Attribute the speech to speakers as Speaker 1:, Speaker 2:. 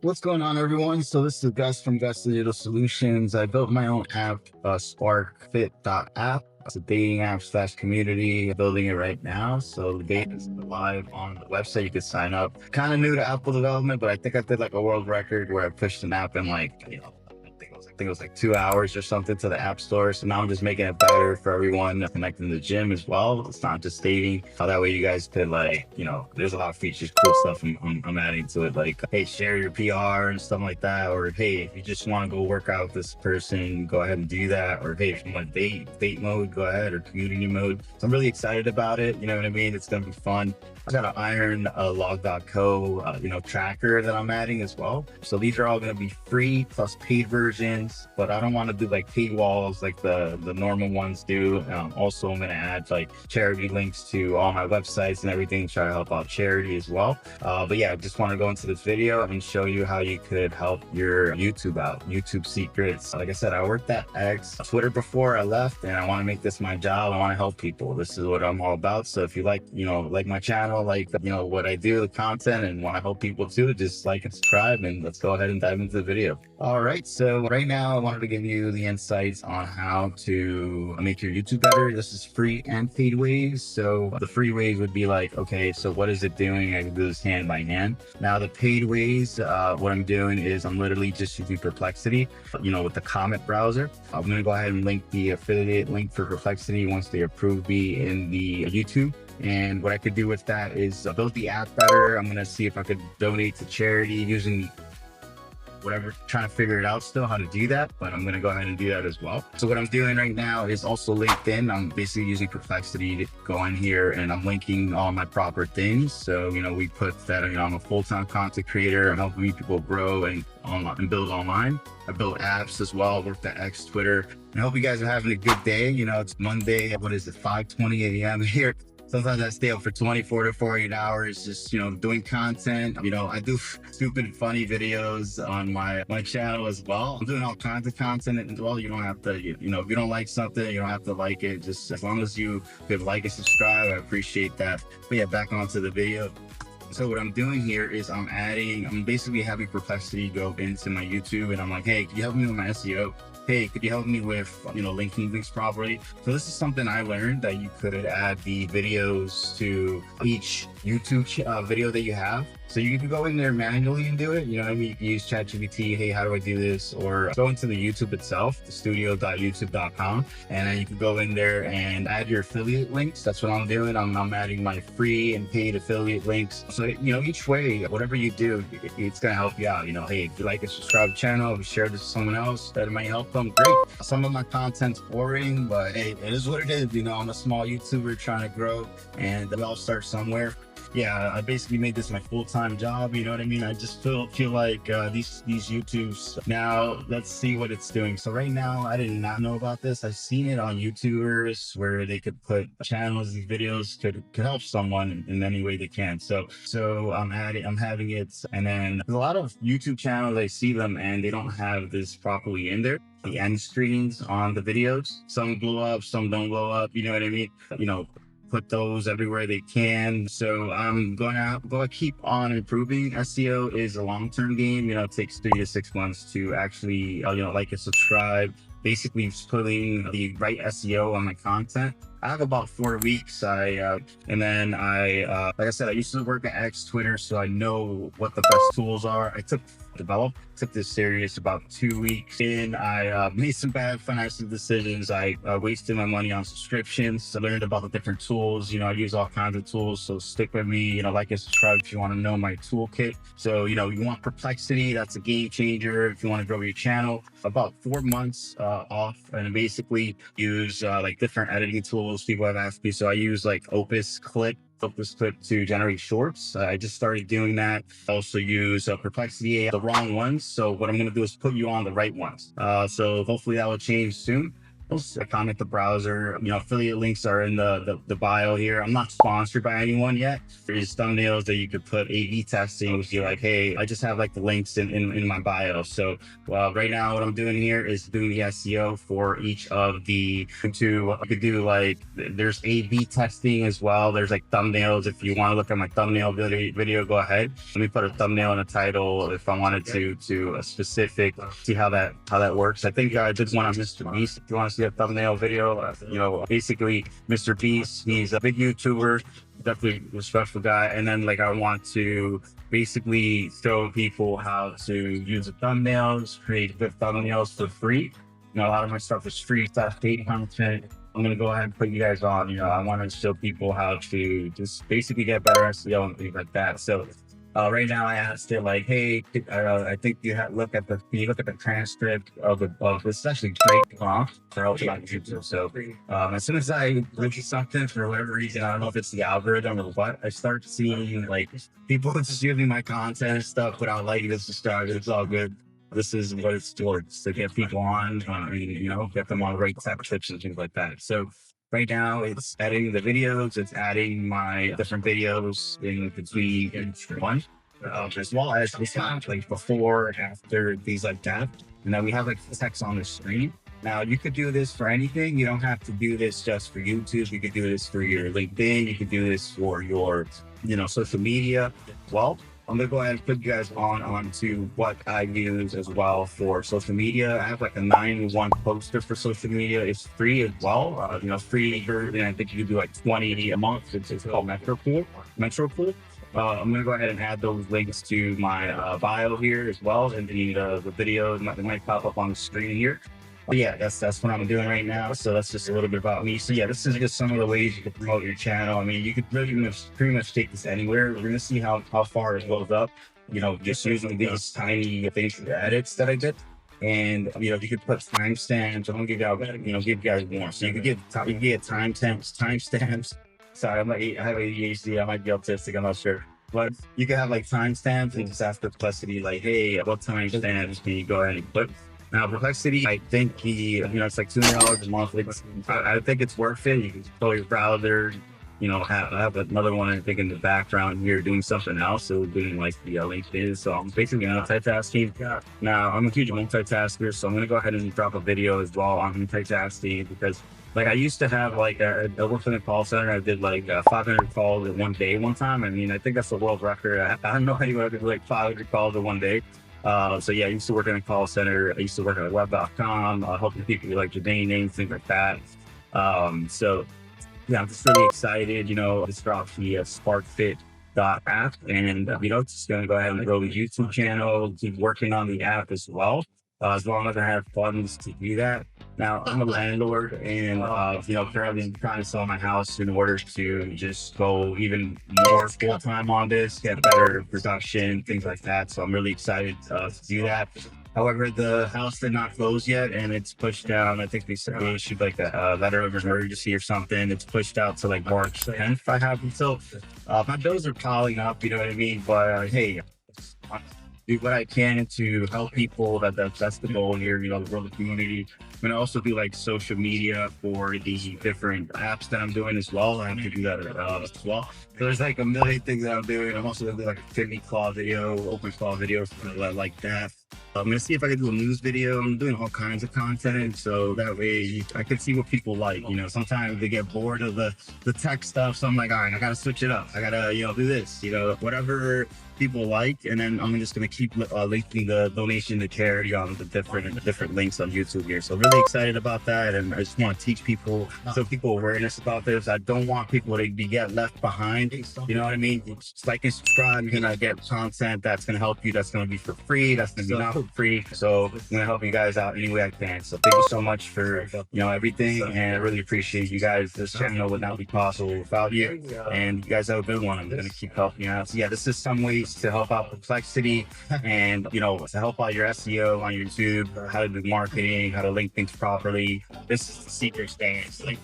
Speaker 1: What's going on, everyone? So this is Gus from GusDigitalSolutions. I built my own app, SparkFit.app. It's a dating app slash community. I'm building it right now. So the beta is live on the website. You can sign up. Kind of new to Apple development, but I think I did like a world record where I pushed an app in like, I think it was like 2 hours or something to the App Store. So now I'm just making it better for everyone connecting to the gym as well. It's not just dating. That way you guys could like, there's a lot of features, cool stuff I'm adding to it. Like, hey, share your PR and stuff like that. Or hey, if you just want to go work out with this person, go ahead and do that. Or hey, if you want date mode, go ahead, or community mode. So I'm really excited about it. You know what I mean? It's going to be fun. I got an Iron log.co, tracker that I'm adding as well. So these are all going to be free plus paid versions, but I don't want to do like paywalls like the normal ones do. Also, I'm going to add like charity links to all my websites and everything, try to help out charity as well. But yeah, I just want to go into this video and show you how you could help your YouTube out, YouTube secrets. Like I said, I worked at Twitter before I left, and I want to make this my job. I want to help people. This is what I'm all about. So if you like my channel, like what I do, the content, and want to help people too, just like and subscribe, and let's go ahead and dive into the video. All right, so right now I wanted to give you the insights on how to make your YouTube better. This is free and paid ways. So the free ways would be like, okay, so what is it doing? I can do this hand by hand. Now the paid ways, what I'm doing is I'm literally just using Perplexity, with the comment browser. I'm gonna go ahead and link the affiliate link for Perplexity once they approve me in the YouTube. And what I could do with that is build the app better. I'm gonna see if I could donate to charity using whatever, trying to figure it out still how to do that, but I'm gonna go ahead and do that as well. So what I'm doing right now is also LinkedIn. I'm basically using Perplexity to go in here, and I'm linking all my proper things. So we put that I'm a full-time content creator. I'm helping people grow and build online. I build apps as well. I worked at X, Twitter. And I hope you guys are having a good day. It's Monday. What is it? 5:20 a.m. here. Sometimes I stay up for 24 to 48 hours, just, doing content. I do stupid, funny videos on my channel as well. I'm doing all kinds of content as well. You don't have to, if you don't like something, you don't have to like it. Just as long as you could like and subscribe, I appreciate that. But yeah, back onto the video. So what I'm doing here is I'm basically having Perplexity go into my YouTube, and I'm like, hey, can you help me with my SEO? Hey, could you help me with, linking links properly? So this is something I learned, that you could add the videos to each YouTube video that you have. So you can go in there manually and do it. You can use ChatGPT. Hey, how do I do this? Or go into the YouTube itself, the studio.youtube.com. And then you can go in there and add your affiliate links. That's what I'm doing. I'm adding my free and paid affiliate links. So, each way, whatever you do, it's going to help you out. Hey, if you like and subscribe to the channel, if you share this with someone else that it might help them, great. Some of my content's boring, but hey, it is what it is. I'm a small YouTuber trying to grow, and we all start somewhere. Yeah, I basically made this my full-time job. You know what I mean? I just feel like these YouTubes. Now let's see what it's doing. So right now, I did not know about this. I've seen it on YouTubers where they could put channels, these videos could help someone in any way they can. So I'm having it, and then there's a lot of YouTube channels, I see them and they don't have this properly in there. The end screens on the videos, some blow up, some don't blow up. You know what I mean? Put those everywhere they can. So I'm going to keep on improving. SEO is a long-term game. It takes 3 to 6 months to actually, like and subscribe. Basically, just putting the right SEO on my content. I have about 4 weeks. Like I said, I used to work at X, Twitter, so I know what the best tools are. I took this serious about 2 weeks in. I made some bad financial decisions. I wasted my money on subscriptions. I learned about the different tools. I use all kinds of tools, so stick with me. Like and subscribe if you want to know my toolkit. So you want Perplexity, that's a game changer if you want to grow your channel. About 4 months off, and basically use like different editing tools people have asked me. So I use like Opus Clip to generate shorts. I just started doing that. I also use Perplexity AI, the wrong ones. So what I'm going to do is put you on the right ones. So hopefully that will change soon. I comment the browser. Affiliate links are in the bio here. I'm not sponsored by anyone yet. There's thumbnails that you could put A/B testing. If you're like, hey, I just have like the links in my bio. So right now, what I'm doing here is doing the SEO for each of the two. I could do like there's A/B testing as well. There's like thumbnails. If you want to look at my thumbnail video, go ahead. Let me put a thumbnail and a title if I wanted to a specific. See how that works. I think I did one on Mr. Beast. If you want to see a thumbnail video, basically Mr. Beast, he's a big YouTuber, definitely a respectful guy. And then like I want to basically show people how to use the thumbnails, create good thumbnails for free. A lot of my stuff is free, stuff, paid content. I'm going to go ahead and put you guys on. I want to show people how to just basically get better SEO and things like that. So right now I asked it like, hey, I think you have look at the transcript of this is actually great for all on YouTube. So as soon as I look at something for whatever reason, I don't know if it's the algorithm or what, I start seeing like people just using my content and stuff without liking this subscribe. It's all good. This is what it's towards, to get people on, get them on right tech tips and things like that. So right now it's editing the videos, it's adding my different videos in between each one, as well as this have like before, after, things like that. And then we have like text on the screen. Now you could do this for anything. You don't have to do this just for YouTube. You could do this for your LinkedIn. You could do this for your, social media as well. I'm gonna go ahead and put you guys onto what I use as well for social media. I have like a 9-in-1 poster for social media. It's free as well. Free version. I think you can do like 20 a month. It's called Metricool. I'm gonna go ahead and add those links to my bio here as well, and the video it might pop up on the screen here. But yeah, that's what I'm doing right now. So that's just a little bit about me. So yeah, this is just some of the ways you can promote your channel. I mean, you could pretty much take this anywhere. We're gonna see how far it goes up. Just using these tiny basic edits that I did. And you could put timestamps. I'm gonna give you guys more. So you could get timestamps. Sorry, I have ADHD. I might be autistic. I'm not sure. But you can have like timestamps and just ask Perplexity like, hey, what timestamps can you go ahead and put? Now, Perplexity, I think it's like $200 a month. I think it's worth it. You can control your browser. I have another one, I think, in the background here doing something else. So doing like the LinkedIn. So I'm basically multitasking. Now, I'm a huge multitasker. So I'm going to go ahead and drop a video as well on multitasking because like I used to have like I worked in a call center. I did like 500 calls in one day one time. I mean, I think that's the world record. I don't know anyone who did like 500 calls in one day. So yeah, I used to work in a call center. I used to work at web.com, helping people like domain names, things like that. So yeah, I'm just really excited. Just dropped the SparkFit.app, and just gonna go ahead and grow the YouTube channel, keep working on the app as well. As long as I have funds to do that. Now, I'm a landlord, and currently I'm trying to sell my house in order to just go even more full time on this, get better production, things like that. So I'm really excited to do that. However, the house did not close yet, and it's pushed down. I think they issued like a letter of emergency or something. It's pushed out to like March 10th. I have until my bills are piling up. You know what I mean? But hey, do what I can to help people. That's the goal here. Grow the community. I'm gonna also do like social media for the different apps that I'm doing as well. I have to do that as well. So there's like a million things that I'm doing. I'm also gonna do like a Fitness Claw video, Open Claw video, like that. I'm gonna see if I can do a news video. I'm doing all kinds of content, so that way I can see what people like. Sometimes they get bored of the tech stuff, so I'm like, all right, I gotta switch it up. I gotta do this, whatever people like, and then I'm just gonna keep linking the donation to charity on the different links on YouTube here. So really excited about that, and I just want to teach people, so people awareness about this. I don't want people to get left behind. You know what I mean? Just like and subscribe. You're gonna get content that's gonna help you. That's gonna be for free. That's gonna be not for free. So I'm gonna help you guys out any way I can. So thank you so much for everything, and I really appreciate you guys. This channel would not be possible without you, and you guys have a good one. I'm gonna keep helping you out. So yeah, this is some ways to help out Perplexity, and to help out your SEO on YouTube, how to do marketing, how to link things properly. This is the secret stance. Like